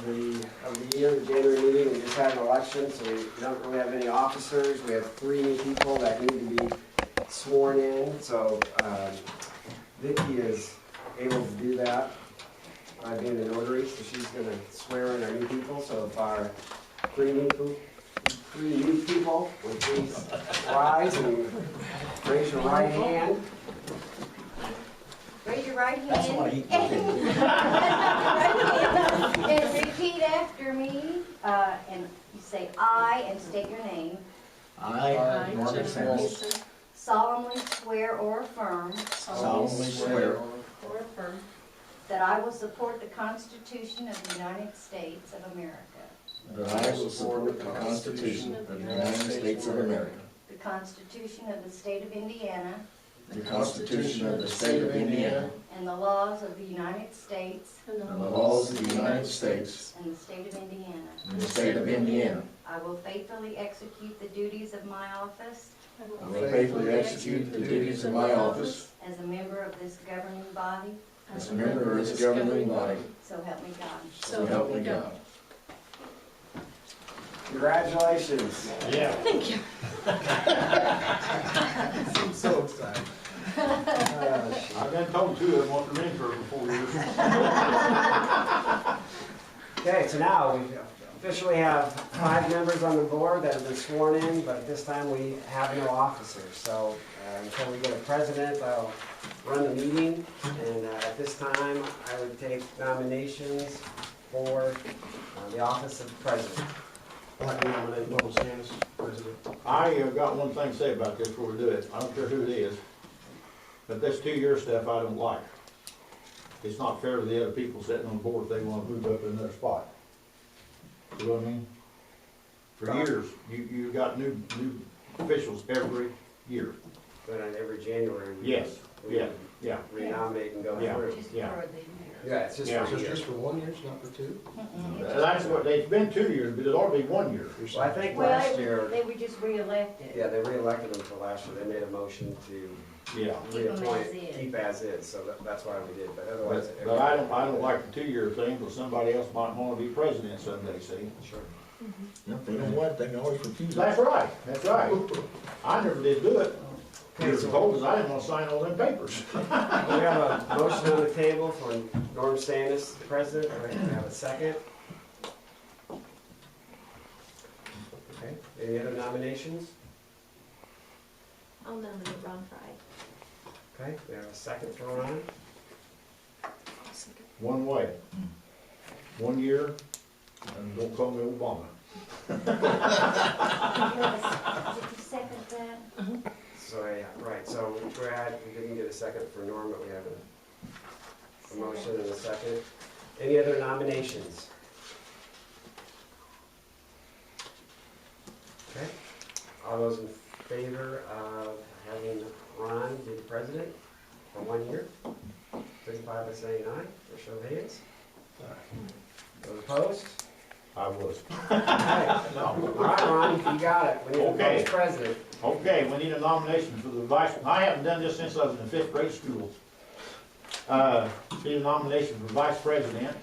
of the year, the January meeting. We just had an election, so we don't really have any officers. We have 3 new people that need to be sworn in. So Vicki is able to do that by being a notary. So she's going to swear in our new people. So if our 3 new people would please rise and raise your right hand. Raise your right hand. That's what I eat. And repeat after me. And you say I and state your name. I, Norman Sands, Solemnly swear or affirm solemnly swear Or affirm that I will support the Constitution of the United States of America, that I will support the Constitution of the United States of America, the Constitution of the State of Indiana, the Constitution of the State of Indiana, and the laws of the United States and and the laws of the United States and the State of Indiana. and the State of Indiana. I will faithfully execute the duties of my office I will faithfully execute the duties of my office as a member of this governing body, as a member of this governing body, so help me God. so help me God. Congratulations. Yeah. Thank you. I'm so excited. Uh, I've been told 2 of them want to run for 4 years. Okay, so now we officially have 5 members on the board that have been sworn in, but at this time we have no officers. So until we get a president, I'll run the meeting. And at this time, I would take nominations for the office of president. I'd like to nominate Norman Sands, President. I got one thing to say about this before we do it. I don't care who it is, but this 2-year stuff I don't like. It's not fair to the other people sitting on the board if they want to move up to another spot. You know what I mean? For years, you got new officials every year. But on every January, we Yes, yeah, yeah. renominate and go Yeah. through. Yeah. Yeah, it's just Yeah. for So a it's year. just for 1 year, it's not for 2? That's what, it's been 2 years, but it ought to be 1 year. Well, I think Well, last year, they were just reelected. yeah, they reelected them for last year. They made a motion to Yeah. Keep 'em as reappoint, is. keep as is, so that's why we did, but otherwise. But I don't like the 2-year thing, because somebody else might want to be president someday, see? Sure. If they don't want it, they can always refuse it. That's right, that's right. I never did do it. Okay, Years so ago, because I didn't want to sign all them papers. we have a motion on the table for Norm Stannis, president. Do we have a second? Okay, any other nominations? I'll nominate Ron Fry. Okay, we have a second for Ron. One way. 1 year, and don't call me Obama. Did you second that? So, yeah, right, so Brad, we didn't get a second for Norm, but we have a motion and a second. Any other nominations? Okay, all those in favor of having Ron be the president for 1 year? Signify by saying aye, or show of hands. Those opposed? I was. Okay. All right, Ron, you got it. We need a Okay. vice president. Okay, we need a nomination for the vice, I haven't done this since I was in the 5th grade school. Need a nomination for vice president.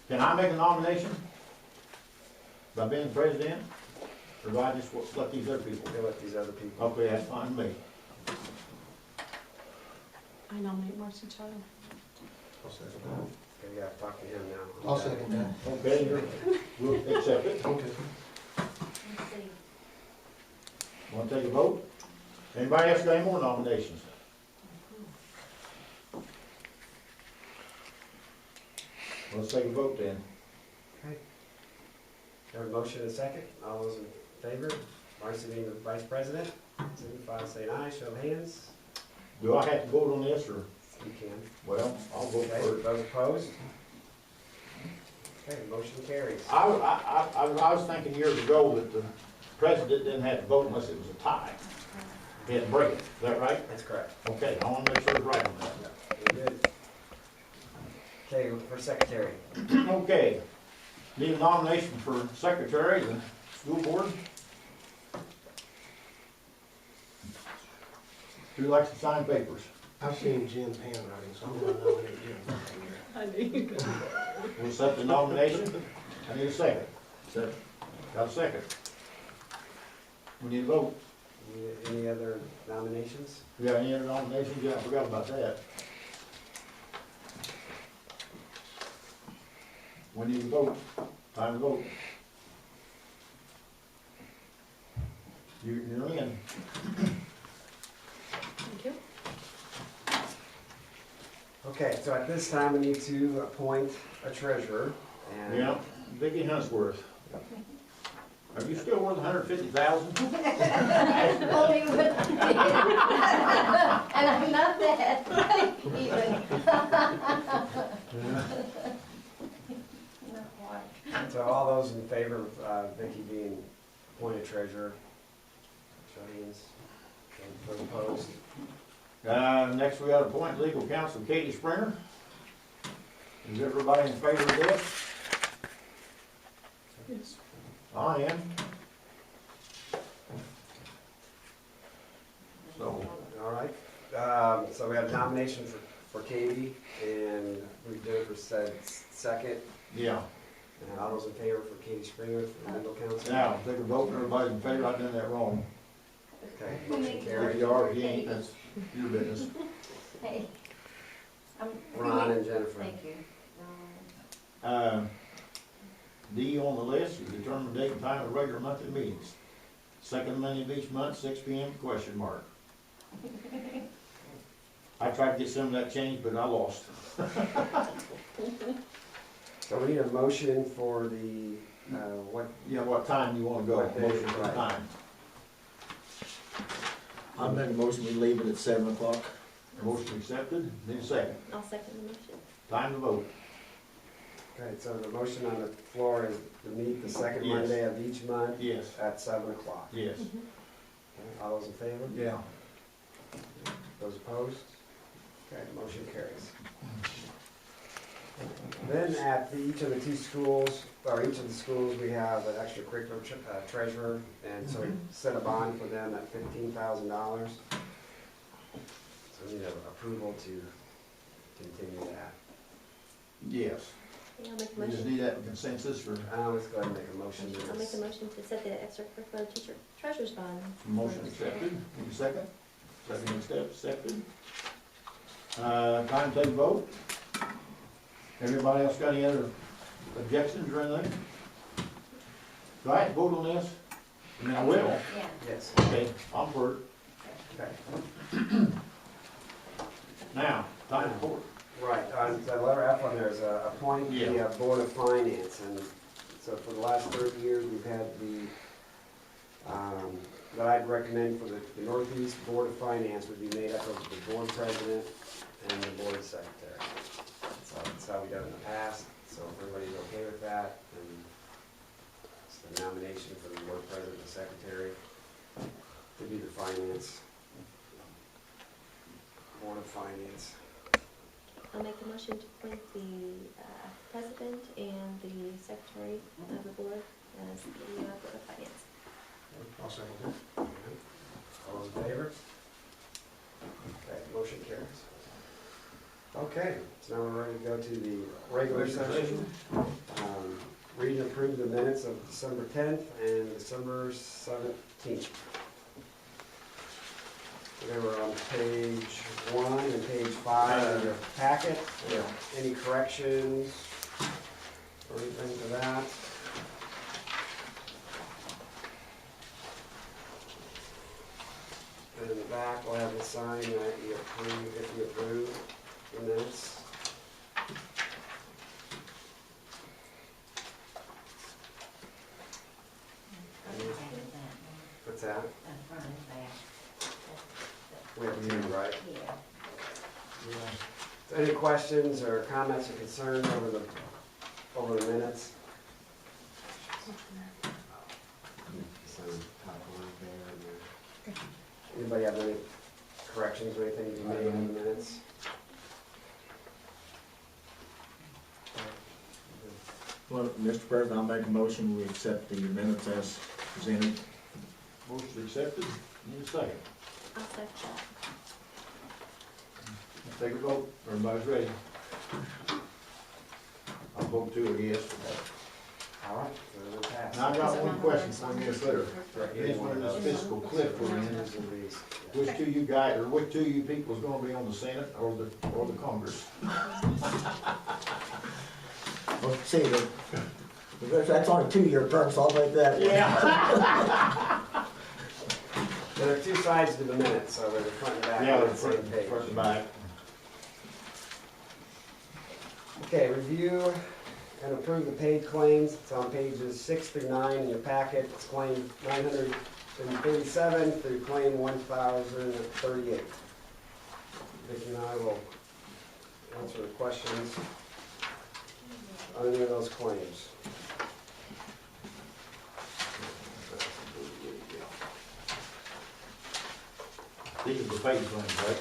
Can I make a nomination? By being president? Or do I just let these other people? We'll let these other people. Okay, that's fine with me. I nominate Marcy Child. I'll second that. Okay, you gotta talk to him now. I'll second that. Okay, we'll accept it. Okay. Let's see. Want to take a vote? Anybody else got any more nominations? Let's take a vote then. Okay. Have a motion and a second. All those in favor, Marcy being the vice president, signify by saying aye, show of hands. Do I have to vote on this, or, You can. well, I'll vote Okay, for it. those opposed? Okay, motion carries. I was thinking years ago that the president didn't have to vote unless it was a tie. He had to break it, is that right? That's correct. Okay, I want to make sure it's right on that. Very good. Okay, for secretary. Okay, need a nomination for secretary of the school board. Who likes to sign papers? I've seen Jim's handwriting, so I'm gonna nominate Jim. I knew you could. We'll accept the nomination. I need a second. Second. Got a second. We need a vote. Any other nominations? We got any other nominations? Yeah, I forgot about that. We need to vote. Time to vote. You're in. Thank you. Okay, so at this time, we need to appoint a treasurer, and Yeah, Vicki Hunsworth. Are you still worth $150,000? Only with- And I'm not that even. Not quite. so all those in favor of Vicki being appointed treasurer, show hands. And those opposed? Next we got to appoint legal counsel Katie Springer. Is everybody in favor of this? Yes. I am. So, All right, so we have a nomination for Katie, and Jennifer said second. yeah. And all those in favor for Katie Springer for legal counsel? Now, take a vote, everybody's in favor, I've done that wrong. Okay, Who motion makes If carried. you are, if you ain't, that's your business. Hey. Ron and Jennifer. Thank you. D on the list is determine date and time of regular monthly meetings. Second Monday of each month, 6 p.m., question mark. I tried to get some of that changed, but I lost. So we need a motion for the, what, Yeah, what time you wanna go, What day, motion for right. time. I make a motion, we leave it at 7 o'clock. Motion accepted, need a second. I'll second the motion. Time to vote. okay, so the motion on the floor is to meet the second Yes. Monday of each month Yes. at 7 o'clock. Yes. Okay, all those in favor? Yeah. Those opposed? Okay, motion carries. Then at each of the two schools, or each of the schools, we have an extracurricular treasurer, and so we set a bond for them at $15,000. So we need approval to continue that. Yes. Yeah, I'll make a We just motion. need that consensus for Let's go ahead and make a motion. to I'll make this. a motion to set the extracurricular teacher treasurer's bond. motion accepted. Need a second? Second accepted. Time to take a vote. Everybody else got any other objections or anything? Do I have to vote on this? I mean, I will. Yeah. Yes, Okay, I'm for it. okay. Now, time to vote. Right, on the letter F on there is appoint the Yeah. Board of Finance, and so for the last 30 years, we've had the, that I'd recommend for the Northeast Board of Finance would be made up of the board president and the board secretary. So that's how we done it in the past, so if everybody's okay with that, then it's the nomination for the board president and secretary to be the finance, Board of Finance. I'll make a motion to appoint the president and the secretary of the board as the Board of Finance. I'll second that. All those in favor? Okay, motion carries. Okay, so now we're ready to go to the regular session. Read and approve the minutes of December 10th and December 17th. They were on page 1 and page 5 of your packet. Yeah. Any corrections or anything to that? And in the back, we'll have a sign that you approve, if you approve the minutes. What's that? We have two, right? So any questions or comments or concerns over the minutes? Some top line there and there. Anybody have any corrections or anything you made in the minutes? Well, Mr. President, I'll make a motion, we accept the minutes as presented. Motion accepted. Need a second. I'll second Take a vote, everybody's ready. I'll vote two yes. All right, so we'll pass. Now, I got one question for you, Miss Litter. This one, this fiscal cliff we're in, These are these. which two you guys, or which two of you people's gonna be on the Senate or the Congress? Well, see, that's only 2-year term, so I'll make that. There are two sides to the minute, so they're the front and back Yeah, on the the same page. front and back. Okay, review and approve the paid claims. It's on pages 6 through 9 in your packet. It's claim 937 through claim 1038. Vicki and I will answer the questions on any of those claims. These are the paid claims, right?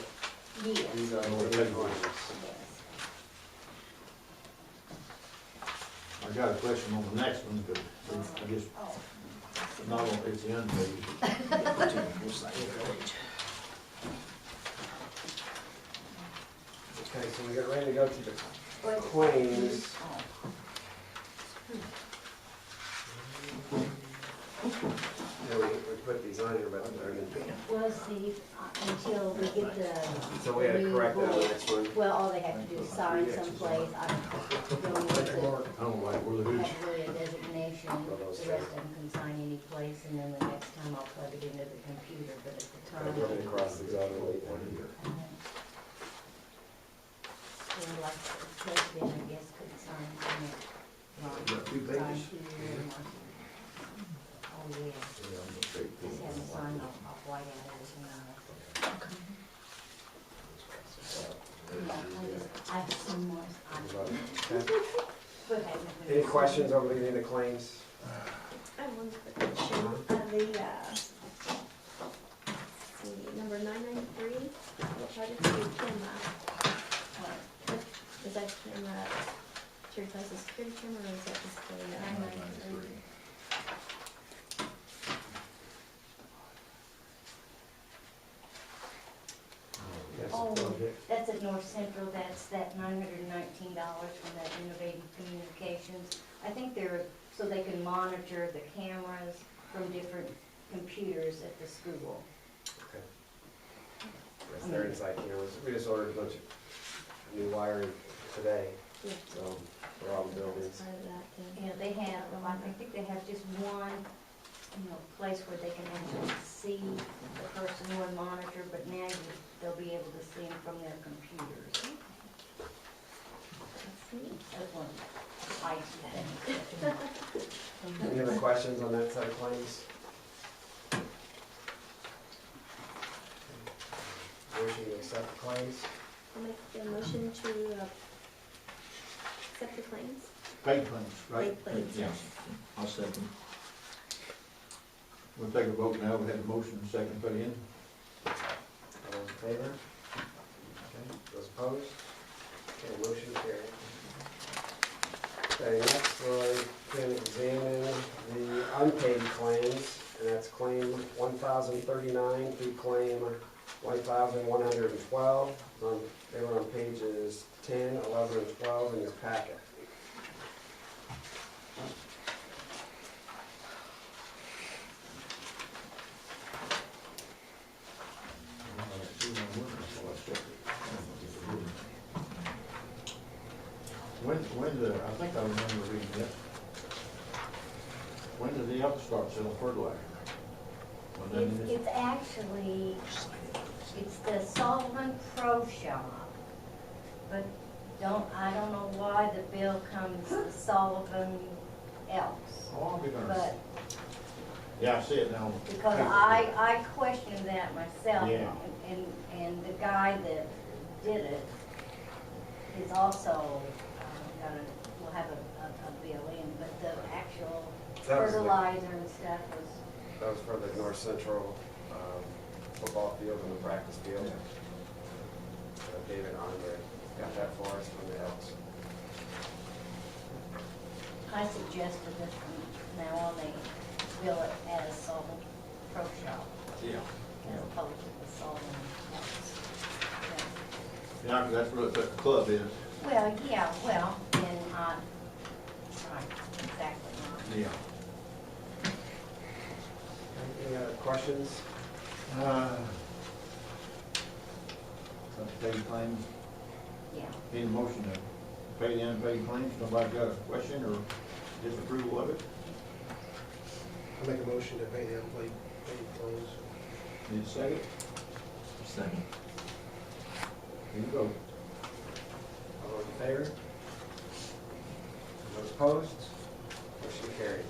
Yes. These are Oh, the okay. paid claims. I got a question on the next one, but I guess not on, it's the unpaid. Okay, so we get ready to go to the claims. Yeah, we put these on here, but they're in. Well, see, until we get the. So we had to correct that on the next one. Well, all they have to do is sign someplace, I don't know if I don't like where the it hooch. has really a designation, the rest of them can sign any place, and then the next time I'll plug it into the computer, but at the time. I'm running across these other way. And like the president, I guess, could sign from it. You got two Sign pages? here and one. Oh, yeah, just have them sign off white out everything else. I have some more. Any questions over the claims? I have one quick question. Let's see, number 993, what project is camera? Is that camera to replace a security camera, or is that just the 993? Oh, that's at North Central, that's that $919 from that Innovative Communications. I think they're, so they can monitor the cameras from different computers at the school. Yes, they're inside cameras. We just ordered a bunch of new wiring today, Yeah. so for all the buildings. Part of that, You know, they have, I think they have just one, place where they can actually see the person who would monitor, but now they'll be able to see them from their computers. That's neat. That's one IT thing. Any other questions on that set of claims? Motion to accept the claims? I'll make the motion to accept the claims. Paid claims, right? Paid claims, Yeah. yes. I'll second. We'll take a vote now, we had a motion and second put in. All those in favor? Okay, those opposed? Okay, motion carried. Okay, next we can examine the unpaid claims, and that's claim 1,039 through claim 1,112. They were on pages 10, 11, and 12 in your packet. I think I remember reading it. When did they have to start selling fertilizer? When did it- It's actually, it's the Sullivan Pro Shop, but I don't know why the bill comes the Sullivan else, Oh, I'll be darned. but, Yeah, I see it now. because I questioned that myself, Yeah. and the guy that did it is also, will have a bill in, but the actual That was the- fertilizer and stuff was, That was for the North Central football field and the practice field. David Andre got that for us from the Elks. I suggested that from now on they bill it as Sullivan Pro Shop Yeah. as opposed to the Sullivan else. Yeah, 'cause that's what the club is. Well, yeah, well, and not, right, exactly not. Yeah. Any other questions? Unpaid claims, Yeah. need a motion to pay the unpaid claims, nobody got a question or disapproval of it? I make a motion to pay the unpaid claims. Need a second? Second. Here you go. All those in favor? Those opposed? Motion carried.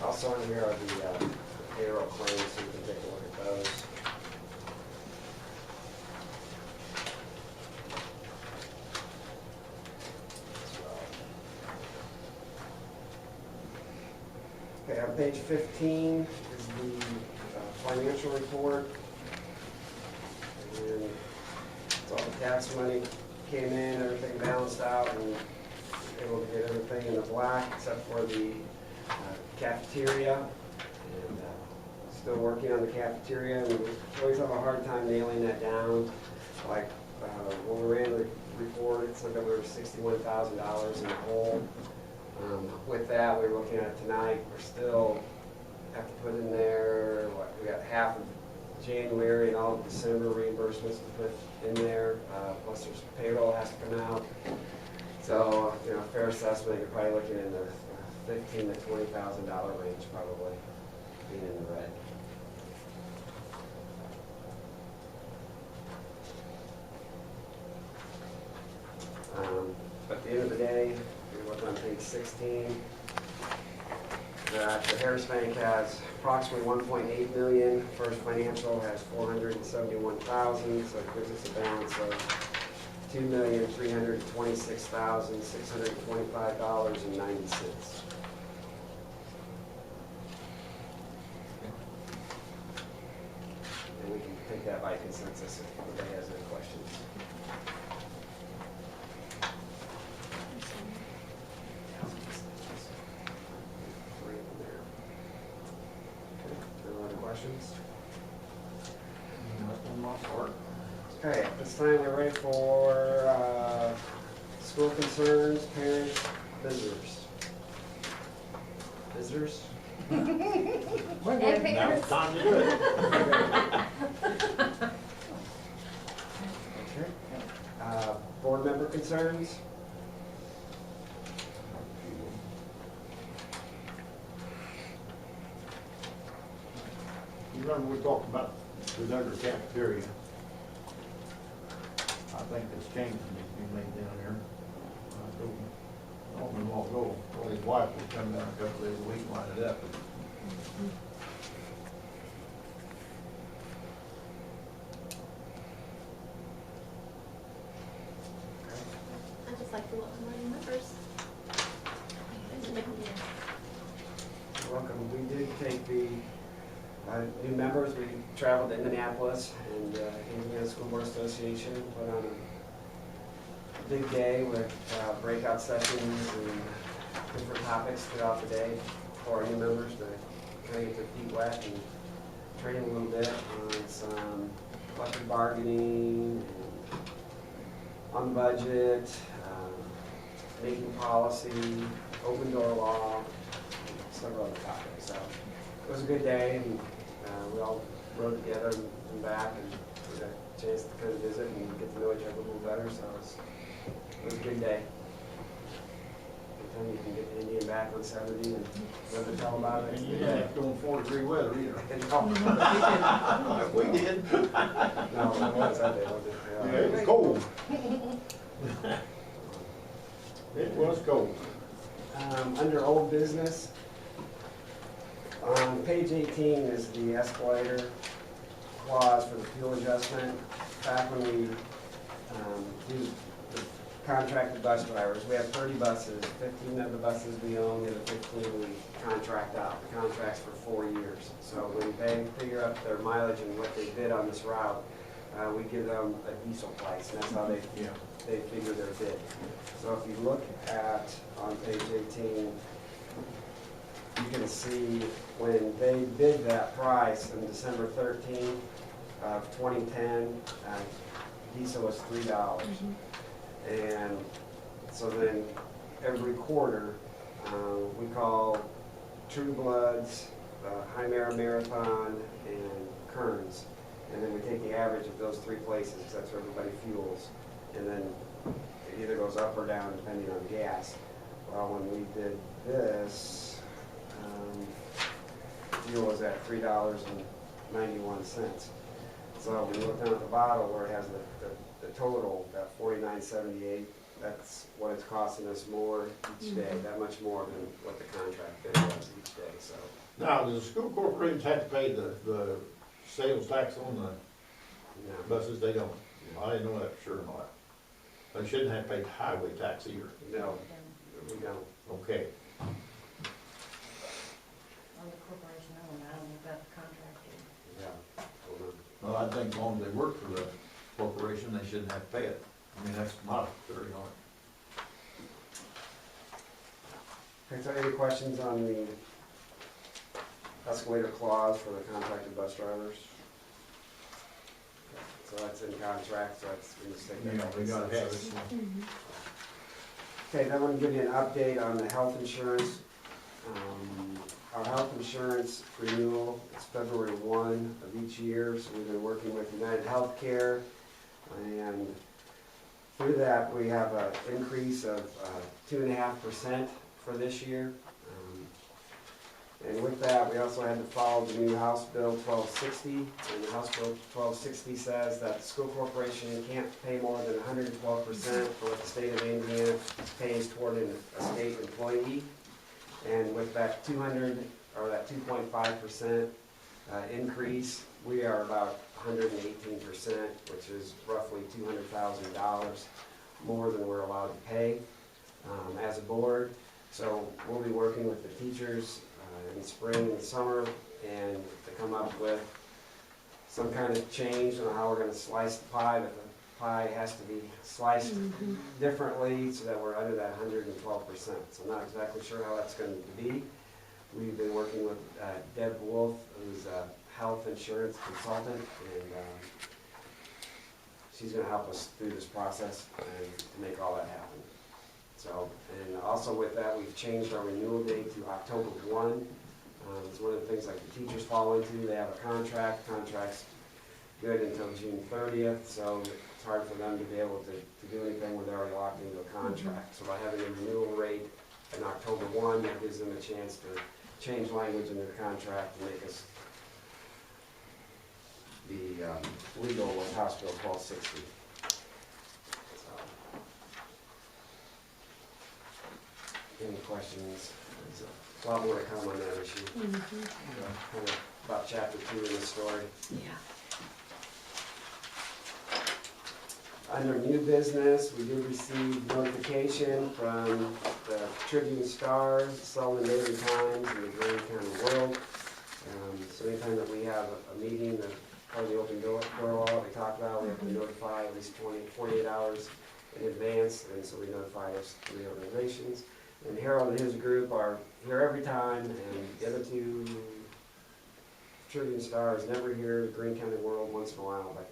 Also in here are the payroll claims, so you can take a look at those. Okay, on page 15 is the financial report. And it's all the tax money came in, everything balanced out, and able to get everything in the black except for the cafeteria. And still working on the cafeteria, and we always have a hard time nailing that down. Like when we ran the report, it said that we were $61,000 in the hole. With that, we're looking at tonight, we're still have to put in there, we got half of January and all of December reimbursements to put in there, plus there's payroll has to come out. So, fair assessment, you're probably looking in the $15,000 to $20,000 range, probably being in the red. At the end of the day, we look on page 16, that the Harris Bank has approximately 1.8 million. First Financial has 471,000, so it gives us a balance of $2,326,625.90. And we can take that by consensus if anybody has any questions. Three of them there. Okay, any other questions? Nothing on my part. Okay, at this time we're ready for school concerns, parents, visitors. Visitors? And Now parents. it's time to do it. Okay. Board member concerns? You remember we talked about the Duggar cafeteria? I think this change needs to be made down there. I don't know what go. Well, his wife was coming down a couple days a week, line it up. I'd just like to welcome our new members. You're welcome. We did take the new members. We traveled to Minneapolis and Indiana School Board Association put on a big day with breakout sessions and different topics throughout the day for our new members to kind of get their feet wet and train a little bit on some collective bargaining, and on the budget, making policy, open door law, several other topics. So it was a good day, and we all rode together and back, and we got a chance to kind of visit and get to know each other a little better. So it was a good day. Anytime you can get the Indian back on Saturday and never tell about it. And you didn't have to go in 4-degree weather either. No, We did. it was that day, wasn't it? Yeah, it was cold. It was cold. Under old business, on page 18 is the escalator clause for the fuel adjustment. Back when we do the contracted bus drivers, we have 30 buses, 15 of the buses we own, the other 15 we contract out. The contract's for 4 years. So when they figure out their mileage and what they bid on this route, we give them a diesel price, and that's how they figure their bid. So if you look at, on page 18, you can see when they bid that price on December 13th of 2010, diesel was $3. And so then every quarter, we call True Bloods, Chimera Marathon, and Kearns. And then we take the average of those three places, because that's where everybody fuels. And then it either goes up or down depending on gas. Well, when we did this, fuel was at $3.91. So when you look down at the bottom where it has the total, that $49.78, that's what it's costing us more each day, that much more than what the contract bid was each day, so. Now, does the school corporations have to pay the sales tax on the No, buses? They don't. I didn't know that for sure or not. They shouldn't have to pay highway tax either. no, we don't. Okay. On the corporation, I don't know about the contractor. Yeah. Hold on. Well, I think as long as they work for the corporation, they shouldn't have to pay it. I mean, that's my theory on it. Okay, so any questions on the escalator clause for the contracted bus drivers? So that's in contract, so that's, we just take that. Yeah, we gotta have it. Okay, then I'm gonna give you an update on the health insurance. Our health insurance renewal is February 1 of each year, so we've been working with United Healthcare, and through that, we have an increase of 2.5% for this year. And with that, we also had to follow the new House Bill 1260, and the House Bill 1260 says that the school corporation can't pay more than 112% for what the state of Indiana pays toward a state employee. And with that 2.5% increase, we are about 118%, which is roughly $200,000 more than we're allowed to pay as a board. So we'll be working with the teachers in spring and summer and to come up with some kind of change on how we're going to slice the pie, but the pie has to be sliced differently so that we're under that 112%. So I'm not exactly sure how that's going to be. We've been working with Deb Wolf, who's a health insurance consultant, and she's going to help us through this process and to make all that happen. So, and also with that, we've changed our renewal date to October 1. It's one of the things like the teachers fall into. They have a contract's good until June 30th, so it's hard for them to be able to do anything when they're already locked into a contract. So by having a renewal rate in October 1, that gives them a chance to change language in their contract to make us be legal with House Bill 1260. Any questions? There's a lot more to come on that issue. Kind of about chapter 2 in the story. Yeah. Under new business, we did receive notification from the Tribune Star, Sullivan Daily Times, and the Grand County World. So anytime that we have a meeting, the part of the open door law that we talked about, we have to notify at least 48 hours in advance, and so we notify those 3 organizations. And Harold and his group are here every time, and the other 2 Tribune Stars never here, the Green County World once in a while, but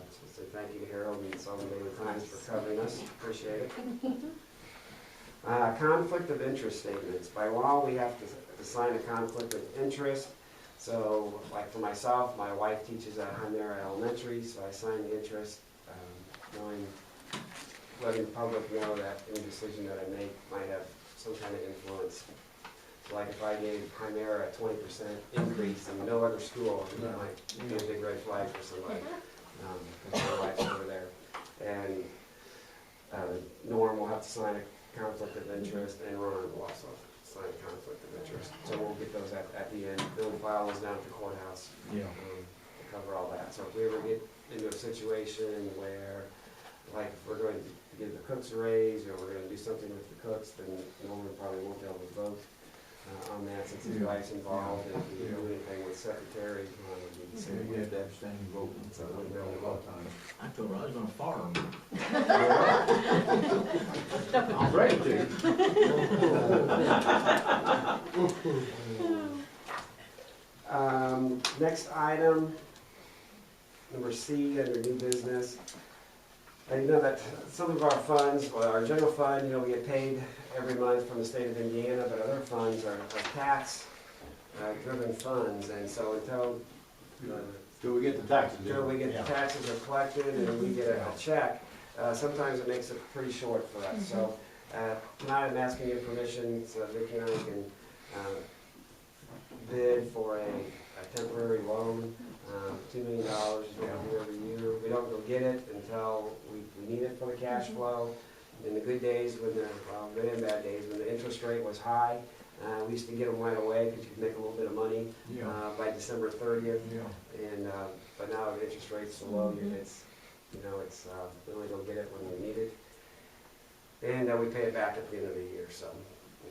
just want to say thank you to Harold and Southern Daily Times for covering us, appreciate it. Conflict of interest statements. By law, we have to sign a conflict of interest. So, like for myself, my wife teaches at Chimera Elementary, so I sign the interest, letting the public know that any decision that I make might have some kind of influence. So like if I gave Chimera a 20% increase in no other school, it might be a big red flag for somebody. Because my wife's over there. And Norm will have to sign a conflict of interest, and Ron will also sign a conflict of interest. So we'll get those at the end. They'll file those down at the courthouse to cover all that. So if we ever get into a situation where, like, if we're going to give the cooks a raise, or we're going to do something with the cooks, then Norman probably won't be able to vote on that since his wife's involved. And if we do anything with secretary, So you have to abstain voting, so I wouldn't be able to vote on it. I told her I was gonna farm. I'm ready to. Next item, number C, under new business. I know that some of our funds, well, our general fund, you know, we get paid every month from the state of Indiana, but other funds are tax driven funds, and so until Till we get the taxes in. until we get Yeah. the taxes are collected and we get a check, sometimes it makes it pretty short for us. So tonight I'm asking your permission so that Vicki and I can bid for a temporary loan, $2 million, we have it every year. We don't go get it until we need it for the cash flow. In the good days, when good and bad days, when the interest rate was high, we used to get them right away because you could make a little bit of money by December 30th. Yeah. And but now the interest rate's so low, it's we really don't get it when we need it. And we pay it back at the end of the year, so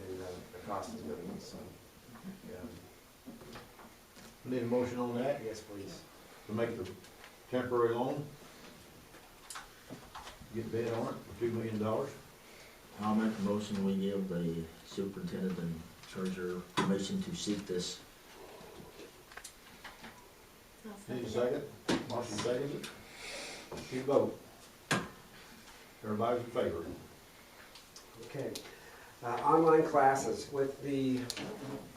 and the cost is minimal. So Need a motion on that yes, please. to make the temporary loan? Get bid on it for $2 million. I'll make a motion, we give the superintendent and treasurer permission to seek this. I'll Need a second second? Motion seconded. You vote. Everybody's in favor. Okay. Online classes with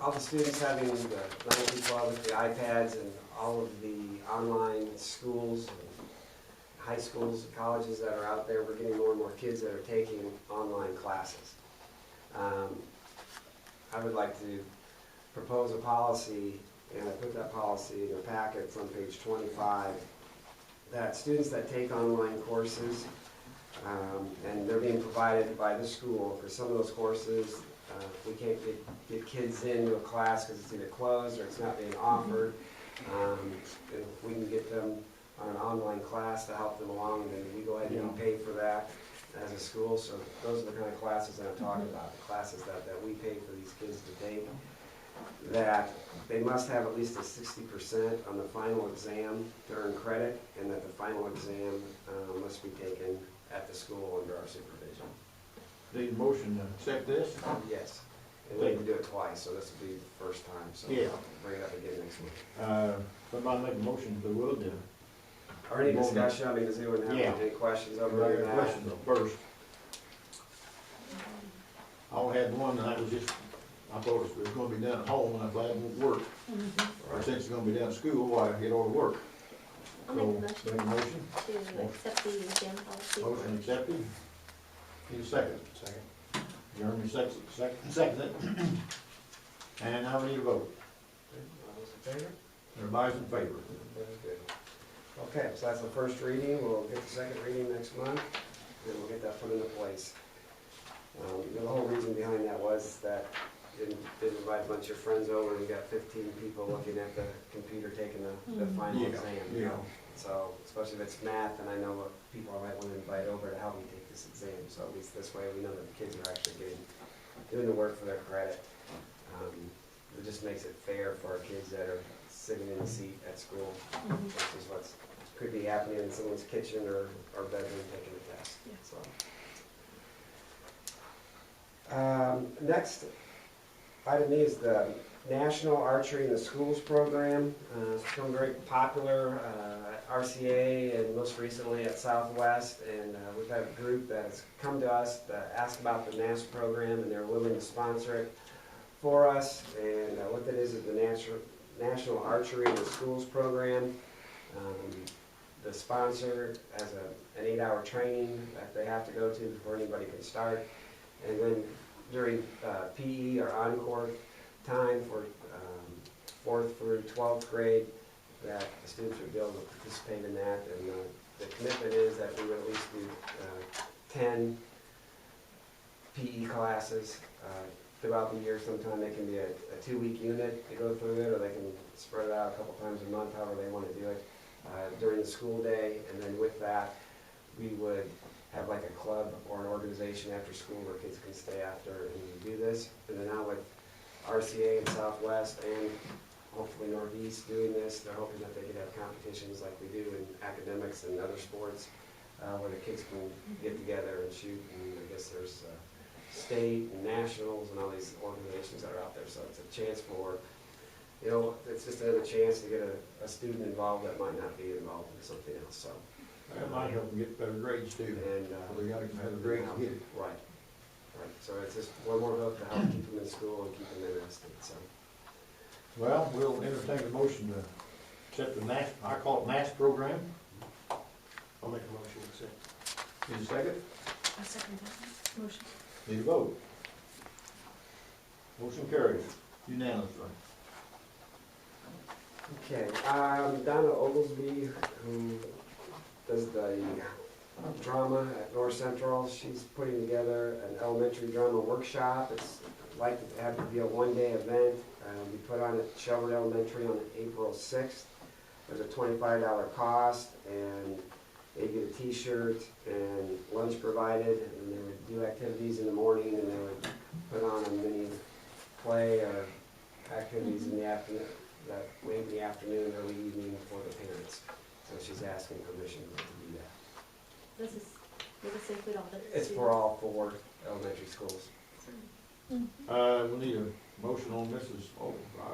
all the students having the 9-12 with the iPads and all of the online schools, high schools, colleges that are out there. We're getting more and more kids that are taking online classes. I would like to propose a policy, and I put that policy in your packets on page 25, that students that take online courses, and they're being provided by the school, for some of those courses, we can't get kids into a class because it's either closed or it's not being offered. If we can get them on an online class to help them along, then we go ahead and pay for that as a school. So those are the kind of classes that I'm talking about, the classes that we pay for these kids to take. That they must have at least a 60% on the final exam to earn credit, and that the final exam must be taken at the school under our supervision. Need a motion to accept this? Yes, and we can do it twice, so this will be the first time, so Yeah. I'll bring it up again next week. Somebody make a motion if they will, then. Or any discussion, I mean, does anyone have Yeah. any questions over Everybody got that? questions though, first. I only had one, and that was just, I thought it was gonna be done at home, and I'm glad it won't work. Or since it's gonna be done at school, why, it ought to work. I'll So, make a make a motion. to accept the exam policy. Motion accepted. Need a second. Second. Jeremy second it. And now we need a vote. All those in favor? Everybody's in favor. Very good. Okay, so that's the first reading, we'll get the second reading next month, and we'll get that put into place. The whole reason behind that was that didn't invite a bunch of friends over, we got 15 people looking at the computer taking the final Yeah, exam. yeah. So, especially if it's math, and I know what people I might want to invite over to help me take this exam, so at least this way we know that the kids are actually doing the work for their credit. It just makes it fair for our kids that are sitting in the seat at school, versus what's could be happening in someone's kitchen or bedroom taking a test. So, next item is the National Archery in the Schools program. It's become very popular at RCA and most recently at Southwest. And we've had a group that has come to us to ask about the NESC program, and they're willing to sponsor it for us. And what that is the National Archery in the Schools program. The sponsor has an 8-hour training that they have to go to before anybody can start. And then during PE or encore time for 4th through 12th grade, that the students would be able to participate in that. And the commitment is that we would at least do 10 PE classes throughout the year. Sometime they can be a 2-week unit to go through it, or they can spread it out a couple times a month, however they want to do it, during the school day. And then with that, we would have like a club or an organization after school where kids can stay after and do this. And then now with RCA and Southwest and hopefully Northeast doing this, they're hoping that they could have competitions like we do in academics and other sports, where the kids can get together and shoot. And I guess there's state and nationals and all these organizations that are out there. So it's a chance for, you know, it's just another chance to get a student involved that might not be involved in something else. So, That might help them get better grades too. and So they gotta have the grades to get it. right, right. So it's just one more hook to help keep them in school and keep them interested. So, Well, we'll entertain a motion to accept the NASC, I call it NASC program. I'll make a motion to accept. Need a second? I second that motion. Need a vote? Motion carries unanimously. okay. Donna Oglesby, who does the drama at North Central, she's putting together an elementary drama workshop. It's like to have to be a one-day event. We put on at Shelburne Elementary on April 6th. There's a $25 cost, and they get a t-shirt and lunch provided, and they would do activities in the morning, and they would put on a mini play or activities in the afternoon, that late in the afternoon, early evening for the parents. So she's asking permission to do that. Will this include all the It's for all 4 elementary schools. We need a motion on Mrs.,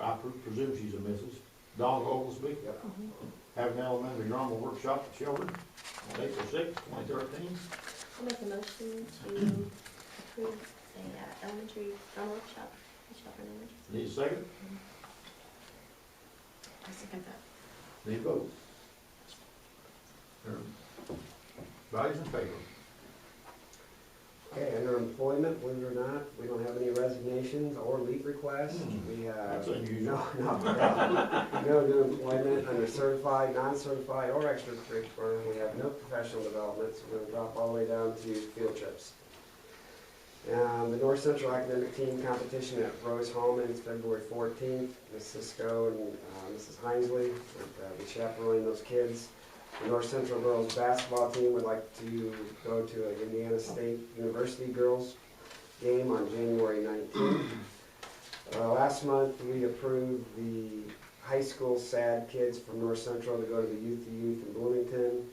I presume she's a Mrs. Dawn Oglesby. Yep. Have an elementary drama workshop at Shelburne on April 6th, 2013. I'll make a motion to approve a elementary drama workshop at Shelburne Elementary. Need a second? I second that. Need a vote? Everybody's in favor. Okay, under employment, believe it or not, we don't have any resignations or leave requests. We have That's unusual. no new employment under certified, non-certified, or extracurricular. We have no professional development, so we're gonna drop all the way down to field trips. The North Central Academic Team competition at Rose Holman is February 14th. Ms. Cisco and Mrs. Hinesley will be chaperoning those kids. The North Central girls basketball team would like to go to an Indiana State University girls game on January 19th. Last month, we approved the high school SAD kids from North Central to go to the Youth to Youth in Bloomington.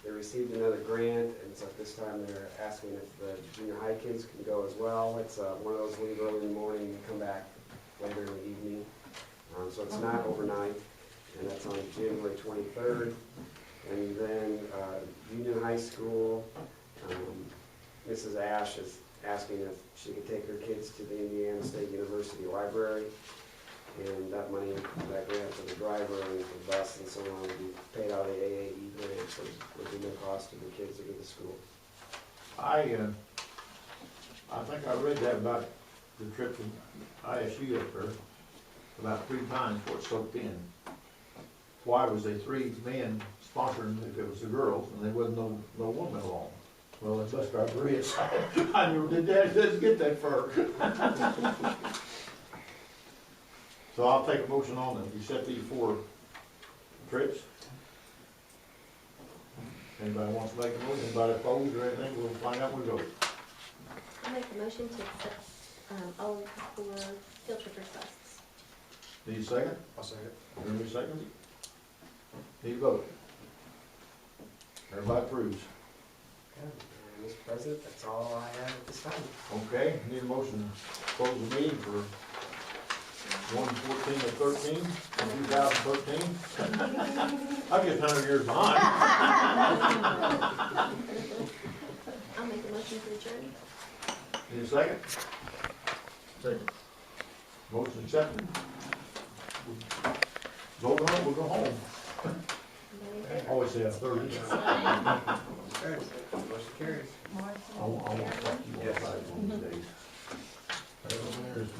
They received another grant, and so at this time they're asking if the junior high kids can go as well. It's one of those leave early in the morning and come back later in the evening. So it's not overnight, and that's on January 23rd. And then Union High School, Mrs. Ash is asking if she could take her kids to the Indiana State University Library. And that money, that grant for the driver and for the bus and so on, would be paid out of the AAE grant, so there would be no cost to the kids to get to school. I think I read that about the trip to ISU up there about 3 times before it soaked in. Why was they 3 men sponsoring if it was the girls and there wasn't no woman along? Well, it's bus driver is. I never did that, doesn't get that far. So I'll take a motion on them. You set these 4 trips. Anybody wants to make a motion, anybody opposed or anything, we'll find out when we go. I'll make a motion to accept all of the 4 field trip requests. Need a second? I'll second. Everybody seconds? Need a vote? Everybody approves. Okay, Mr. President, that's all I have at this time. Okay, need a motion to close the meeting for 1/14 of 13, 2013. I'm just 100 years behind. I'll make a motion to adjourn. Need a second? Second. Motion accepted. Vote on it, we'll go home. Everybody in favor? Always say a 30. Okay, motion carries. Morrison? I won't talk to you on Friday one of these days. There's